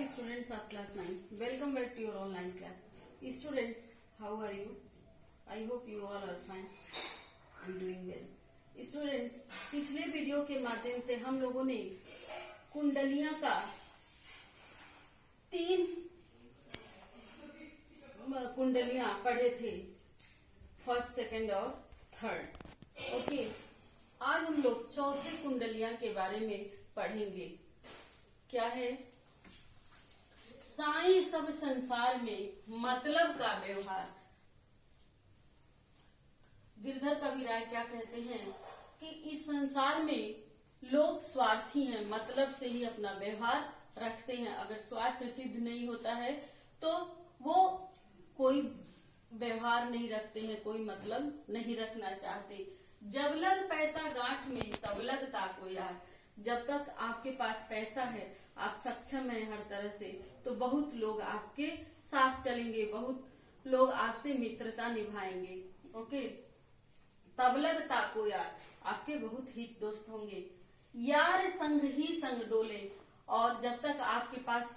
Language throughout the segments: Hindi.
students of class 9, welcome back to your online class. Students, how are you? I hope you all are fine and doing well. Students, पिछले वीडियो के माध्यम से हम लोगों ने कुंडलियां का 3 कुंडलियां पढ़े थे, फर्स्ट, सेकंड और थर्ड। ओके, आज हम लोग चौथे कुंडलियां के बारे में पढ़ेंगे। क्या है? साईं सब संसार में मतलब का व्यवहार। गिरधर कविराय क्या कहते हैं कि इस संसार में लोग स्वार्थी हैं, मतलब से ही अपना व्यवहार रखते हैं। अगर स्वार्थ सिद्ध नहीं होता है तो वो कोई व्यवहार नहीं रखते हैं, कोई मतलब नहीं रखना चाहते। जब लग पैसा गांठ में तब लग ताको यार। जब तक आपके पास पैसा है, आप सक्षम हैं हर तरह से, तो बहुत लोग आपके साथ चलेंगे, बहुत लोग आपसे मित्रता निभाएंगे। ओके, तब लग ताको यार, आपके बहुत हित दोस्त होंगे। यार संग ही संग डोले। और जब तक आपके पास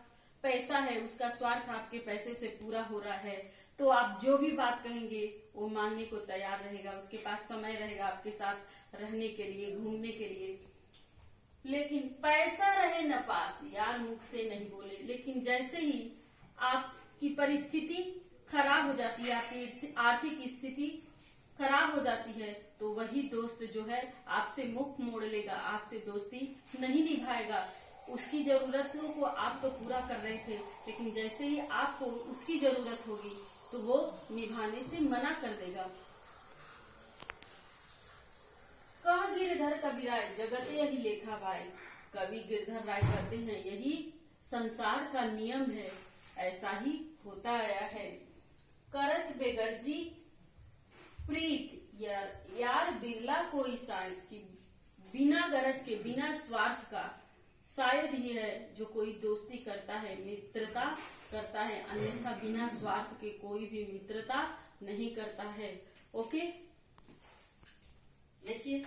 पैसा है, उसका स्वार्थ आपके पैसे से पूरा हो रहा है, तो आप जो भी बात कहेंगे वो मानने को तैयार रहेगा। उसके पास समय रहेगा आपके साथ रहने के लिए, घूमने के लिए। लेकिन पैसा रहे न पास, यार मुख से नहीं बोले। लेकिन जैसे ही आपकी परिस्थिति खराब हो जाती है, आपकी आर्थिक स्थिति खराब हो जाती है, तो वही दोस्त जो है आपसे मुख मोड़ लेगा, आपसे दोस्ती नहीं निभाएगा। उसकी जरूरतों को आप तो पूरा कर रहे थे, लेकिन जैसे ही आपको उसकी जरूरत होगी तो वो निभाने से मना कर देगा। कह गिरधर कविराय जगत यही लेखा भाई। कवि गिरधर राय कहते हैं यही संसार का नियम है, ऐसा ही होता आया है। करत बेगर्जी प्रीत यार बिरला कोई शायद, कि बिना गरज के, बिना स्वार्थ का शायद ही है जो कोई दोस्ती करता है, मित्रता करता है। अन्यथा बिना स्वार्थ के कोई भी मित्रता नहीं करता है। ओके, देखिए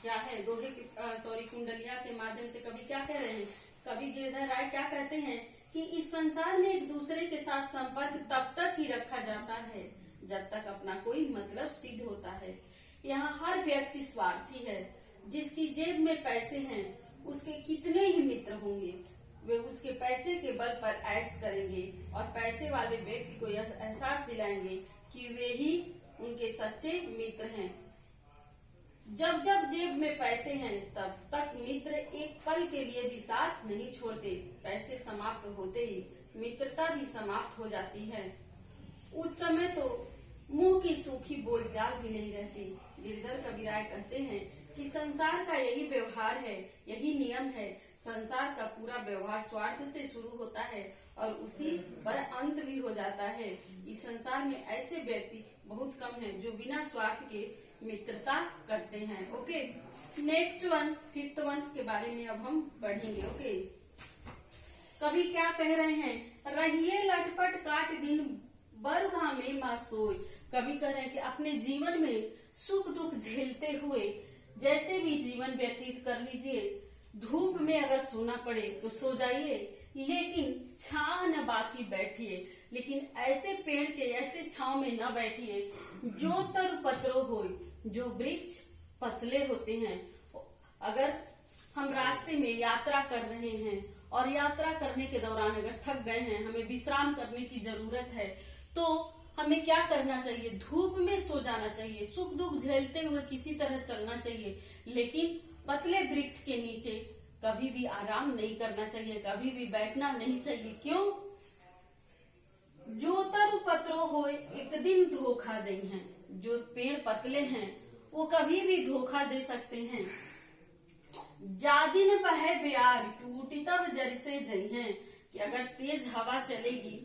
क्या है, दोहे की कुंडलिया के माध्यम से कवि क्या कह रहे हैं। कवि गिरधर राय क्या कहते हैं कि इस संसार में एक दूसरे के साथ संपर्क तब तक ही रखा जाता है जब तक अपना कोई मतलब सिद्ध होता है। यहाँ हर व्यक्ति स्वार्थी है। जिसकी जेब में पैसे हैं उसके कितने ही मित्र होंगे, वे उसके पैसे के बल पर ऐश करेंगे और पैसे वाले व्यक्ति को यह एहसास दिलाएंगे कि वे ही उनके सच्चे मित्र हैं। जब जब जेब में पैसे हैं तब तक मित्र एक पल के लिए भी साथ नहीं छोड़ते। पैसे समाप्त होते ही मित्रता भी समाप्त हो जाती है। उस समय तो मुंह की सूखी बोलचाल भी नहीं रहती। गिरधर कविराय कहते हैं कि संसार का यही व्यवहार है, यही नियम है। संसार का पूरा व्यवहार स्वार्थ से शुरू होता है और उसी पर अंत भी हो जाता है। इस संसार में ऐसे व्यक्ति बहुत कम हैं जो बिना स्वार्थ के मित्रता करते हैं। Okay, next one, fifth one के बारे में अब हम पढ़ेंगे। ओके, कवि क्या कह रहे हैं, रहिए लटपट काट दिन बरघा में मा सोई। कवि कह रहे हैं कि अपने जीवन में सुख दुख झेलते हुए जैसे भी जीवन व्यतीत कर लीजिए। धूप में अगर सोना पड़े तो सो जाइए, लेकिन छांव न बाकी बैठिए। लेकिन ऐसे पेड़ के ऐसे छांव में न बैठिए जो तरु पत्रो होय, जो वृक्ष पतले होते हैं। अगर हम रास्ते में यात्रा कर रहे हैं और यात्रा करने के दौरान अगर थक गए हैं, हमें विश्राम करने की जरूरत है, तो हमें क्या करना चाहिए? धूप में सो जाना चाहिए। सुख दुख झेलते हुए किसी तरह चलना चाहिए, लेकिन पतले वृक्ष के नीचे कभी भी आराम नहीं करना चाहिए, कभी भी बैठना नहीं चाहिए। क्यों? जो तरु पत्रो होए एक दिन धोखा दे हैं। जो पेड़ पतले हैं वो कभी भी धोखा दे सकते हैं। जादिन बहे ब्यार टूटी तब जड़ से जई हैं, कि अगर तेज हवा चलेगी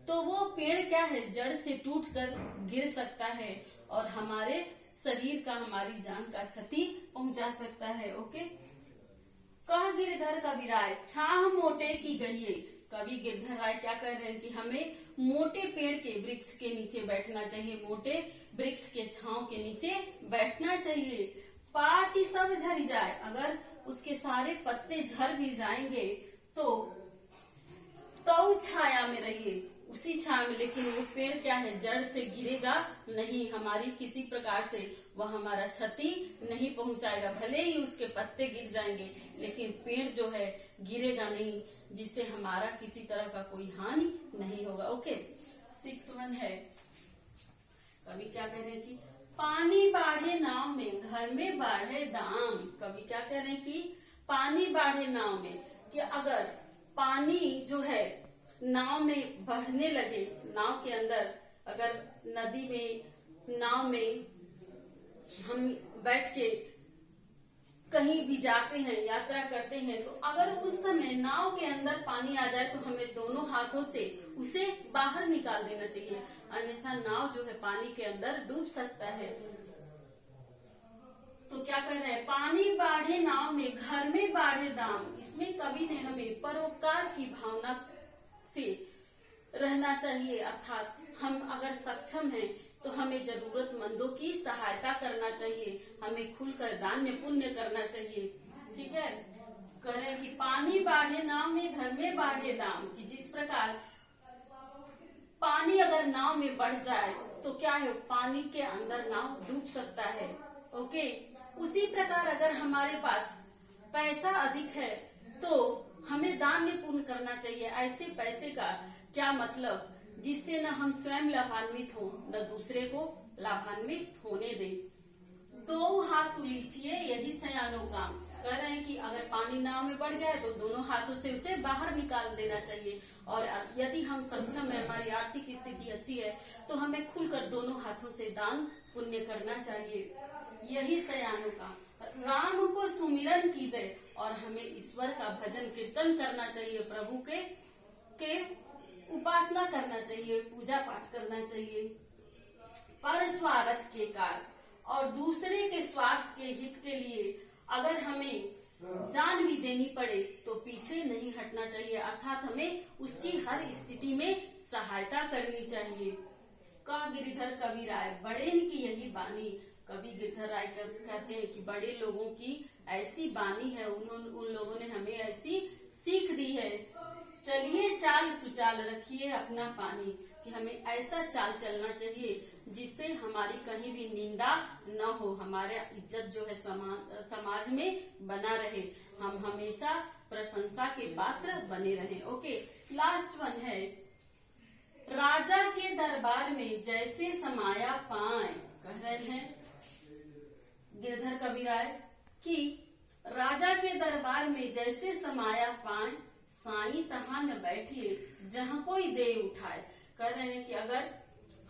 तो वो पेड़ क्या है, जड़ से टूटकर गिर सकता है और हमारे शरीर का, हमारी जान का क्षति पहुंचा सकता है। ओके, कह गिरधर कविराय छाह मोटे की गहिए। कवि गिरधर राय क्या कह रहे हैं कि हमें मोटे पेड़ के वृक्ष के नीचे बैठना चाहिए, मोटे वृक्ष के छांव के नीचे बैठना चाहिए। पाती सब झड़ जाए, अगर उसके सारे पत्ते झड़ भी जाएंगे तो तो छाया में रहिए, उसी छाया में। लेकिन वो पेड़ क्या है, जड़ से गिरेगा नहीं, हमारी किसी प्रकार से वह हमारा क्षति नहीं पहुंचाएगा। भले ही उसके पत्ते गिर जाएंगे, लेकिन पेड़ जो है गिरेगा नहीं, जिससे हमारा किसी तरह का कोई हानि नहीं होगा। ओके, 6.1 है, कवि क्या कह रहे हैं कि पानी बाढ़े नाव में, घर में बाढ़े दाम। कवि क्या कह रहे हैं कि पानी बाढ़े नाव में, कि अगर पानी जो है नाव में बढ़ने लगे, नाव के अंदर अगर नदी में, नाव में हम बैठ के कहीं भी जाते हैं, यात्रा करते हैं, तो अगर उस समय नाव के अंदर पानी आ जाए तो हमें दोनों हाथों से उसे बाहर निकाल देना चाहिए, अन्यथा नाव जो है पानी के अंदर डूब सकता है। तो क्या कह रहे हैं, पानी बाढ़े नाव में, घर में बाढ़े दाम। इसमें कवि ने हमें परोपकार की भावना से रहना चाहिए, अर्थात हम अगर सक्षम हैं तो हमें जरूरतमंदों की सहायता करना चाहिए, हमें खुलकर दान पुण्य करना चाहिए। ठीक है, कह रहे हैं कि पानी बाढ़े नाव में, घर में बाढ़े दाम, कि जिस प्रकार पानी अगर नाव में बढ़ जाए तो क्या है, पानी के अंदर नाव डूब सकता है। ओके, उसी प्रकार अगर हमारे पास पैसा अधिक है तो हमें दान पुण्य करना चाहिए। ऐसे पैसे का क्या मतलब, जिससे न हम स्वयं लाभान्वित हो, न दूसरे को लाभान्वित होने दें। दो हाथ उलीचिए यदि सयानो काम। कह रहे हैं कि अगर पानी नाव में बढ़ गया है तो दोनों हाथों से उसे बाहर निकाल देना चाहिए, और यदि हम सक्षम है, हमारी आर्थिक स्थिति अच्छी है, तो हमें खुलकर दोनों हाथों से दान पुण्य करना चाहिए। यही सयानो काम। राम को सुमिरन कीजिए, और हमें ईश्वर का भजन कीर्तन करना चाहिए, प्रभु के उपासना करना चाहिए, पूजा पाठ करना चाहिए। पर स्वार्थ के कार्य और दूसरे के स्वार्थ के हित के लिए अगर हमें जान भी देनी पड़े तो पीछे नहीं हटना चाहिए, अर्थात हमें उसकी हर स्थिति में सहायता करनी चाहिए। कह गिरिधर कवि राय बड़ेन की यही बानी। कवि गिरिधर राय कहते हैं कि बड़े लोगों की ऐसी बानी है, उन लोगों ने हमें ऐसी सीख दी है। चलिए चाल सुचाल रखिए अपना पानी, कि हमें ऐसा चाल चलना चाहिए जिससे हमारी कहीं भी निंदा न हो, हमारा इज्जत जो है समाज में बना रहे, हम हमेशा प्रशंसा के पात्र बने रहें। ओके, लास्ट वन है, राजा के दरबार में जैसे समाया पाए। कह रहे हैं गिरधर कवि राय कि राजा के दरबार में जैसे समाया पाए, साई तहां न बैठिए जहां कोई दे उठाए। कह रहे हैं कि अगर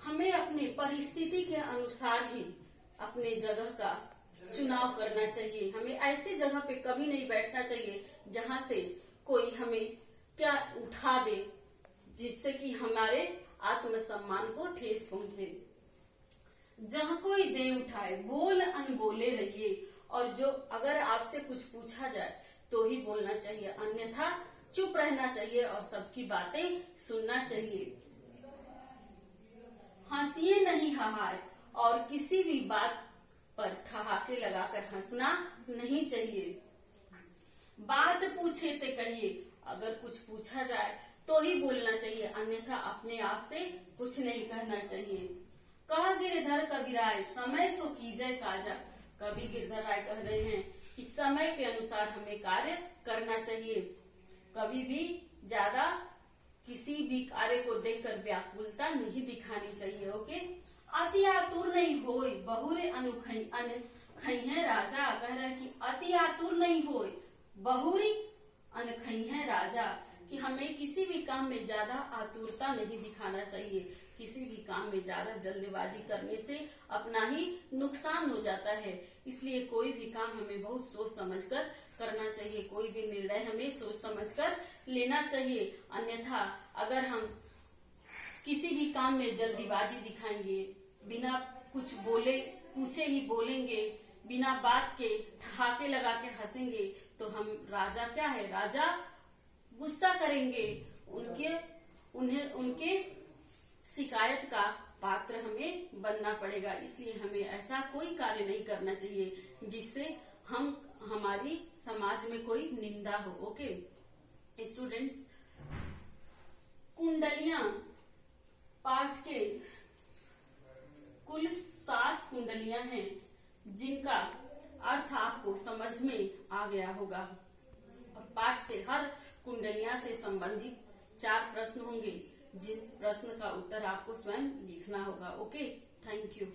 हमें अपने परिस्थिति के अनुसार ही अपने जगह का चुनाव करना चाहिए, हमें ऐसी जगह पे कभी नहीं बैठना चाहिए जहां से कोई हमें क्या उठा दे, जिससे कि हमारे आत्मसम्मान को ठेस पहुंचे। जहां कोई दे उठाए, बोल अनबोले रहिए, और जो अगर आपसे कुछ पूछा जाए तो ही बोलना चाहिए, अन्यथा चुप रहना चाहिए और सबकी बातें सुनना चाहिए। हंसिए नहीं हाहाए, और किसी भी बात पर ठहाके लगाकर हंसना नहीं चाहिए। बात पूछे ते कहिए, अगर कुछ पूछा जाए तो ही बोलना चाहिए, अन्यथा अपने आप से कुछ नहीं कहना चाहिए। कह गिरधर कवि राय समय सो कीजय काजा। कवि गिरधर राय कह रहे हैं कि समय के अनुसार हमें कार्य करना चाहिए, कभी भी ज्यादा किसी भी कार्य को देखकर व्याकुलता नहीं दिखानी चाहिए। ओके, अति आतुर नहीं होय बहुरे अनखई राजा। कह रहे हैं कि अति आतुर नहीं होय बहुरी अनखई है राजा, कि हमें किसी भी काम में ज्यादा आतुरता नहीं दिखाना चाहिए, किसी भी काम में ज्यादा जल्दबाजी करने से अपना ही नुकसान हो जाता है। इसलिए कोई भी काम हमें बहुत सोच समझकर करना चाहिए, कोई भी निर्णय हमें सोच समझकर लेना चाहिए, अन्यथा अगर हम किसी भी काम में जल्दीबाजी दिखाएंगे, बिना कुछ बोले पूछे ही बोलेंगे, बिना बात के ठहाके लगा के हंसेंगे, तो हम राजा क्या है, राजा गुस्सा करेंगे, उनके शिकायत का पात्र हमें बनना पड़ेगा। इसलिए हमें ऐसा कोई कार्य नहीं करना चाहिए जिससे हमारी समाज में कोई निंदा हो। ओके स्टूडेंट्स, कुंडलियां पाठ के कुल 7 कुंडलियां हैं जिनका अर्थ आपको समझ में आ गया होगा। और पाठ से हर कुंडलियां से संबंधित 4 प्रश्न होंगे जिस प्रश्न का उत्तर आपको स्वयं लिखना होगा। Okay, thank you.